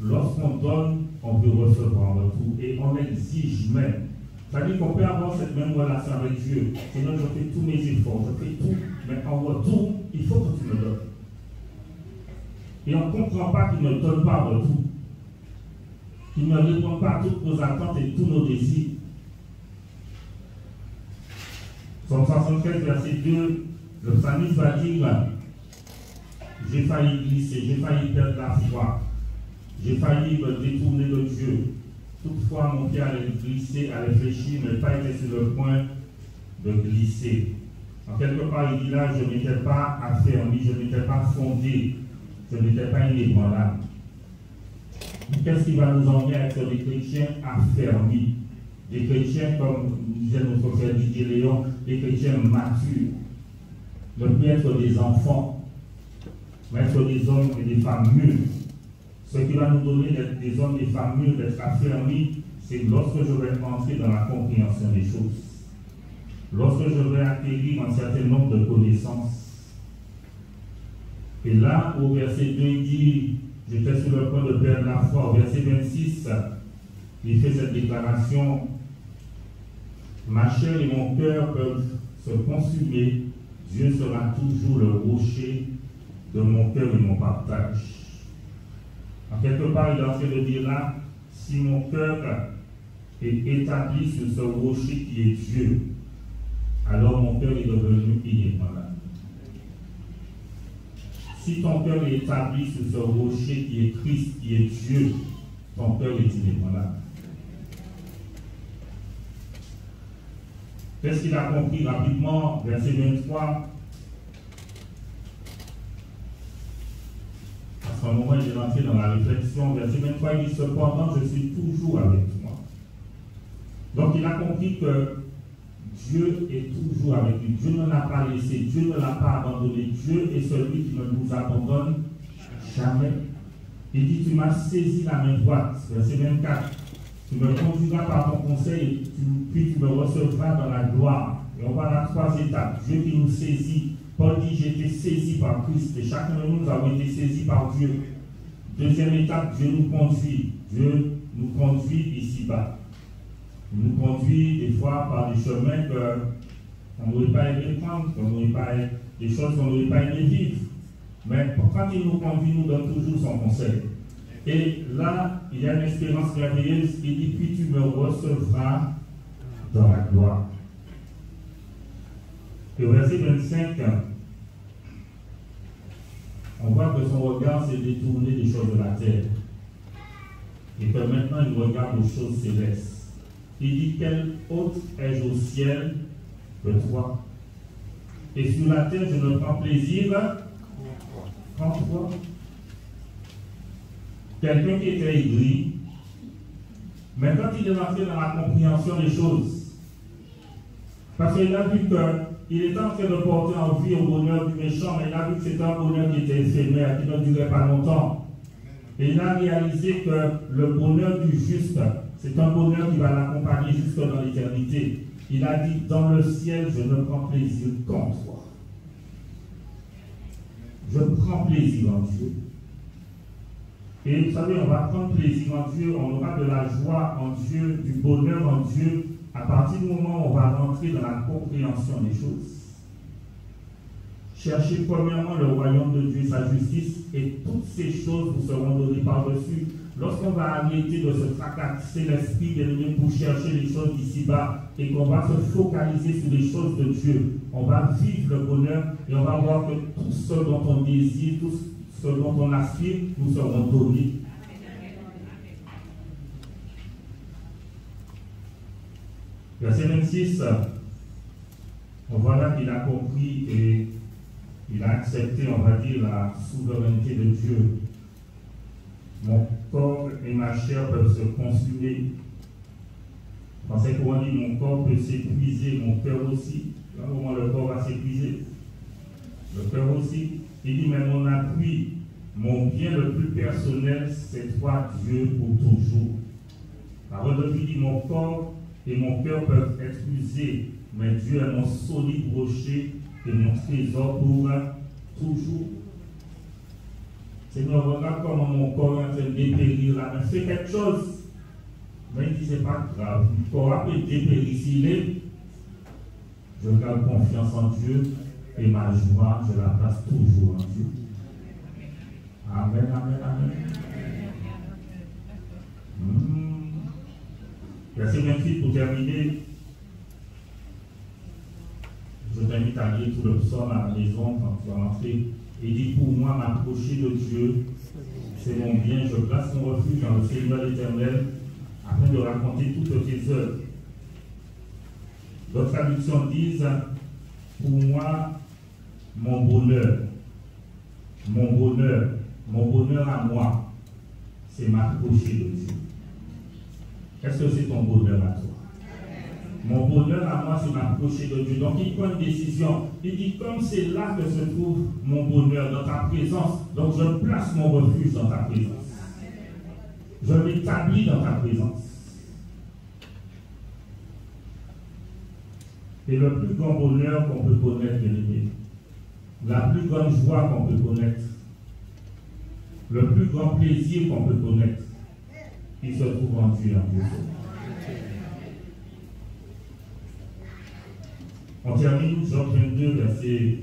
lorsqu'on donne, on peut recevoir en retour et on exige même. C'est-à-dire qu'on peut avoir cette même relation avec Dieu. Sinon, je fais tous mes efforts, je fais tout, mais en retour, il faut que tu me donnes. Et on ne comprend pas qu'il ne donne pas en retour. Qu'il ne répond pas à toutes nos attentes et tous nos désirs. Psaume 73, verset 2, le psalmiste va dire, j'ai failli glisser, j'ai failli perdre la foi. J'ai failli me détourner de Dieu. Toutefois, mon pied allait glisser, allait fléchir, mais pas été sur le point de glisser. En quelque part, il dit là, je n'étais pas affermi, je n'étais pas fondé, je n'étais pas inébranlable. Qu'est-ce qui va nous emmener à être des chrétiens affermis? Des chrétiens, comme disait notre frère Didier Léon, des chrétiens matures. Ne plus être des enfants, mais être des hommes et des femmes mûres. Ce qui va nous donner d'être des hommes et des femmes mûres, d'être affermis, c'est lorsque je vais entrer dans la compréhension des choses. Lorsque je vais acquérir un certain nombre de connaissances. Et là, au verset 2, il dit, j'étais sur le point de perdre la foi. Au verset 26, il fait cette déclaration, ma chair et mon cœur peuvent se consumer, Dieu sera toujours le rocher de mon cœur et mon partage. En quelque part, il est en train de dire là, si mon cœur est établi sur ce rocher qui est Dieu, alors mon cœur est devenu inébranlable. Si ton cœur est établi sur ce rocher qui est Christ, qui est Dieu, ton cœur est inébranlable. Qu'est-ce qu'il a compris rapidement? Verset 23. À ce moment, il est rentré dans la réflexion. Verset 23, il dit, cependant, je suis toujours avec toi. Donc, il a compris que Dieu est toujours avec lui. Dieu ne l'a pas laissé. Dieu ne l'a pas abandonné. Dieu est celui qui ne nous abandonne jamais. Il dit, tu m'as saisi la main droite. Verset 24. Tu me conduiras par ton conseil, puis tu me recevras dans la gloire. Et on va à 3 étapes. Dieu qui nous saisit. Paul dit, j'ai été saisi par Christ. Et chacun de nous avons été saisis par Dieu. Deuxième étape, Dieu nous conduit. Dieu nous conduit ici-bas. Il nous conduit des fois par des chemins qu'on n'aurait pas aimé prendre, des choses qu'on n'aurait pas aimé vivre. Mais quand il nous conduit, il nous donne toujours son conseil. Et là, il y a une espérance merveilleuse. Il dit, puis tu me recevras dans la gloire. Et au verset 25, on voit que son regard s'est détourné des choses de la terre. Et que maintenant, il regarde aux choses célestes. Il dit, quelle hôte ai-je au ciel que toi? Et sur la terre, je ne prends plaisir qu'en toi. Quelqu'un qui était aigri, mais quand il est entré dans la compréhension des choses, parce qu'il a vu qu'il était en train de porter en vie au bonheur du méchant, mais il a vu que c'était un bonheur qui était éphémère, qui ne durait pas longtemps. Et il a réalisé que le bonheur du juste, c'est un bonheur qui va l'accompagner jusque dans l'éternité. Il a dit, dans le ciel, je ne prends plaisir qu'en toi. Je prends plaisir en Dieu. Et vous savez, on va prendre plaisir en Dieu, on aura de la joie en Dieu, du bonheur en Dieu, à partir du moment où on va rentrer dans la compréhension des choses. Cherchez premièrement le royaume de Dieu et sa justice, et toutes ces choses vous seront données par-dessus. Lorsqu'on va arrêter de se tracasser l'esprit bien-aimé pour chercher les choses d'ici-bas, et qu'on va se focaliser sur les choses de Dieu, on va vivre le bonheur, et on va voir que tout ce dont on désire, tout ce dont on aspire, nous seront donnés. Verset 26, on voit là qu'il a compris et il a accepté, on va dire, la souveraineté de Dieu. Mon corps et ma chair peuvent se consumer. Dans cette on dit, mon corps peut s'épuiser, mon cœur aussi. À un moment, le corps va s'épuiser. Le cœur aussi. Il dit, mais mon appui, mon bien le plus personnel, c'est toi, Dieu, pour toujours. La parole de Dieu dit, mon corps et mon cœur peuvent être usés, mais Dieu est mon solide rocher et mon trésor pour toujours. Seigneur, regarde comment mon corps est en train de dépérir là, mais fais quelque chose. Mais il dit, c'est pas grave, le corps peut dépérir s'il est. Je garde confiance en Dieu et ma joie, je la place toujours en Dieu. Amen, amen, amen. Verset 28 pour terminer. Je t'invite à lire tout le psaume à la maison quand tu vas rentrer. Il dit, pour moi, m'approcher de Dieu, c'est mon bien. Je place mon refuge dans le Seigneur éternel afin de raconter toutes tes œuvres. D'autres traductions disent, pour moi, mon bonheur à moi, c'est m'approcher de Dieu. Est-ce que c'est ton bonheur à toi? Mon bonheur à moi, c'est m'approcher de Dieu. Donc il prend une décision. Il dit, comme c'est là que se trouve mon bonheur, dans ta présence, donc je place mon refuge dans ta présence. Je m'établis dans ta présence. Et le plus grand bonheur qu'on peut connaître, bien-aimé, la plus grande joie qu'on peut connaître, le plus grand plaisir qu'on peut connaître, il se trouve en Dieu, en Dieu. On termine Job 22, verset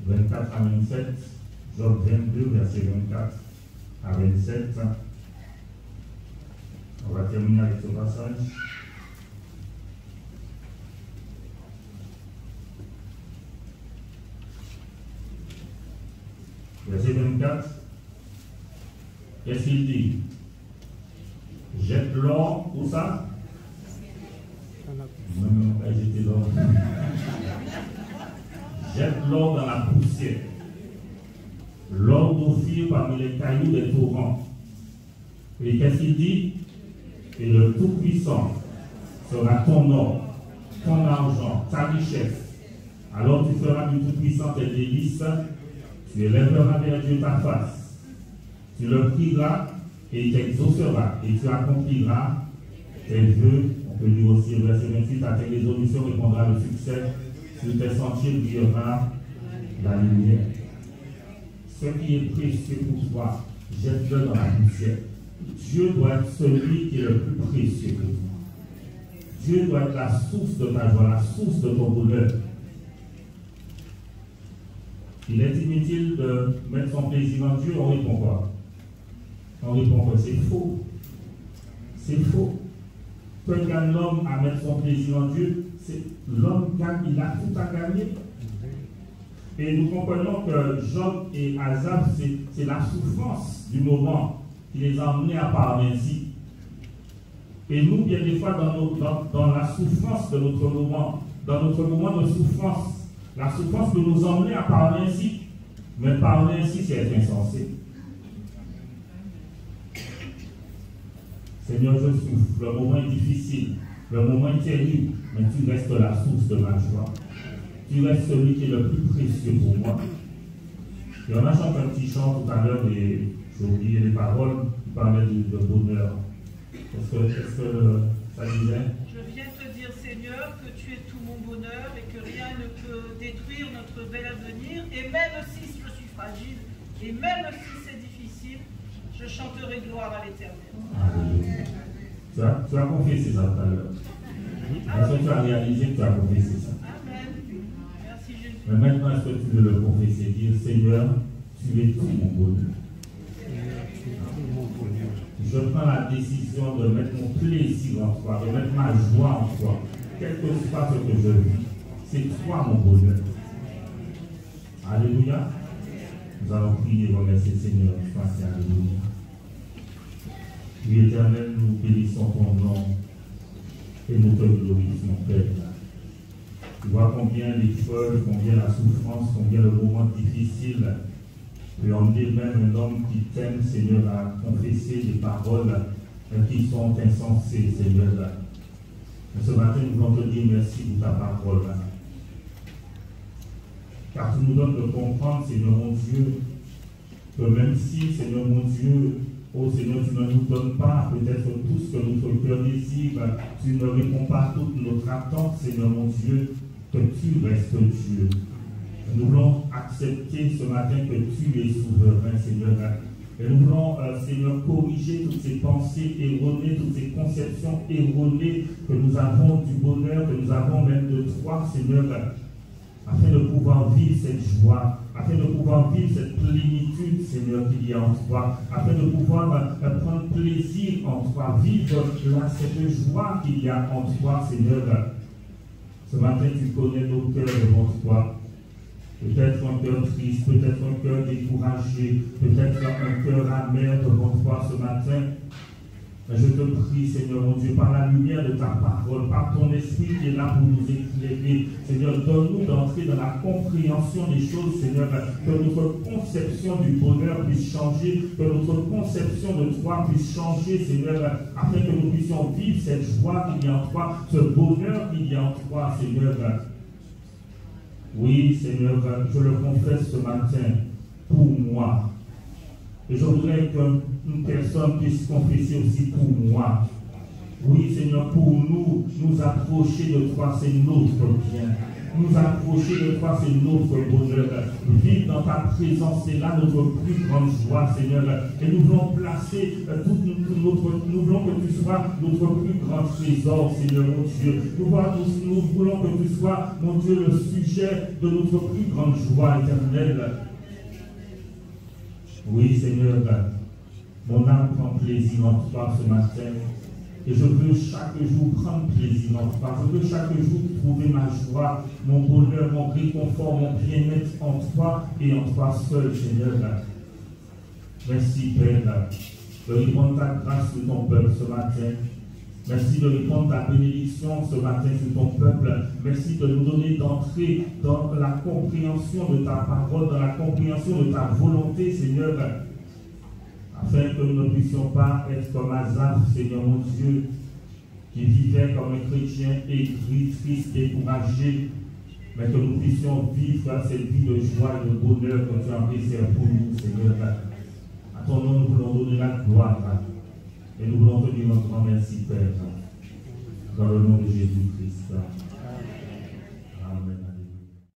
24 à 27. Job 22, verset 24 à 27. On va terminer avec ce passage. Verset 24. Qu'est-ce qu'il dit? Jette l'or, où ça? Non, pas jeter l'or. Jette l'or dans la poussière. L'or d'Ophir parmi les cailloux des torrents. Et qu'est-ce qu'il dit? Et le Tout-Puissant sera ton or, ton argent, ta richesse. Alors tu feras du Tout-Puissant tes délices, tu élèveras vers Dieu ta face. Tu le prieras et il t'exaucera et tu accompliras tes vœux. On peut lire aussi le verset 28, à tes résolutions répondra le succès, sur tes sentiers brillera la lumière. Ce qui est précieux pour toi, jette-le dans la poussière. Dieu doit être celui qui est le plus précieux pour toi. Dieu doit être la source de ta joie, la source de ton bonheur. Il est inutile de mettre son plaisir en Dieu, on répond quoi? On répond quoi? C'est faux. C'est faux. Que gagne l'homme à mettre son plaisir en Dieu? L'homme gagne, il a tout à gagner. Et nous comprenons que Job et Asaph, c'est la souffrance du moment qui les a emmenés à parler ainsi. Et nous, bien des fois, dans la souffrance de notre moment, dans notre moment de souffrance, la souffrance peut nous emmener à parler ainsi. Mais parler ainsi, c'est être insensé. Seigneur, je souffre, le moment est difficile, le moment est terrible, mais tu restes la source de ma joie. Tu restes celui qui est le plus précieux pour moi. Et on a chanté un petit chant tout à l'heure, et j'ai oublié les paroles, qui parlaient de bonheur. Est-ce que ça disait? Je viens te dire, Seigneur, que tu es tout mon bonheur et que rien ne peut détruire notre bel avenir. Et même si je suis fragile, et même si c'est difficile, je chanterai gloire à l'Éternel. Tu as confessé ça tout à l'heure. Est-ce que tu as réalisé que tu as confessé ça? Amen. Merci Jésus. Mais maintenant, est-ce que tu veux le confesser? Dire, Seigneur, tu es tout mon bonheur. Je prends la décision de mettre mon plaisir en toi, de mettre ma joie en toi. Quel que soit ce que je vis, c'est toi mon bonheur. Alléluia. Nous allons prier et remercier le Seigneur. Alléluia. Oui, Éternel, nous bénissons ton nom et nous te glorifions, Père. Tu vois combien l'épreuve, combien la souffrance, combien le moment difficile peut emmener même un homme qui t'aime, Seigneur, à confesser des paroles qui sont insensées, Seigneur. Mais ce matin, nous voulons te dire merci pour ta parole. Car tu nous donnes de comprendre, Seigneur mon Dieu, que même si, Seigneur mon Dieu, oh Seigneur, tu ne nous donnes pas peut-être tout ce que notre cœur désire, tu ne réponds pas à toute notre attente, Seigneur mon Dieu, que tu restes Dieu. Nous voulons accepter ce matin que tu es souverain, Seigneur. Et nous voulons, Seigneur, corriger toutes ces pensées erronées, toutes ces conceptions erronées que nous avons du bonheur, que nous avons même de toi, Seigneur, afin de pouvoir vivre cette joie, afin de pouvoir vivre cette plénitude, Seigneur, qu'il y a en toi, afin de pouvoir prendre plaisir en toi, vivre cette joie qu'il y a en toi, Seigneur. Ce matin, tu connais nos cœurs devant toi. Peut-être un cœur triste, peut-être un cœur découragé, peut-être un cœur amer devant toi ce matin. Mais je te prie, Seigneur mon Dieu, par la lumière de ta parole, par ton esprit qui est là pour nous éclairer, Seigneur, donne-nous d'entrer dans la compréhension des choses, Seigneur, que notre conception du bonheur puisse changer, que notre conception de toi puisse changer, Seigneur, afin que nous puissions vivre cette joie qu'il y a en toi, ce bonheur qu'il y a en toi, Seigneur. Oui, Seigneur, je le confesse ce matin pour moi. Et je voudrais qu'une personne puisse confesser aussi pour moi. Oui, Seigneur, pour nous approcher de toi, c'est notre bien. Nous approcher de toi, c'est notre bonheur. Vivre dans ta présence, c'est là notre plus grande joie, Seigneur. Et nous voulons placer nous voulons que tu sois notre plus grand trésor, Seigneur, mon Dieu. Nous voulons que tu sois, mon Dieu, le sujet de notre plus grande joie éternelle. Oui, Seigneur, mon âme prend plaisir en toi ce matin. Et je veux chaque jour prendre plaisir en toi. Je veux chaque jour trouver ma joie, mon bonheur, mon réconfort, mon bien-être en toi et en toi seul, Seigneur. Merci, Père, de répondre ta grâce sur ton peuple ce matin. Merci de répondre ta bénédiction ce matin sur ton peuple. Merci de nous donner d'entrer dans la compréhension de ta parole, dans la compréhension de ta volonté, Seigneur, afin que nous ne puissions pas être comme Asaph, Seigneur mon Dieu, qui vivait comme un chrétien aigri, triste, découragé, mais que nous puissions vivre cette vie de joie et de bonheur que tu as réservé pour nous, Seigneur. À ton nom, nous voulons donner la gloire. Et nous voulons te dire un grand merci, Père, dans le nom de Jésus-Christ.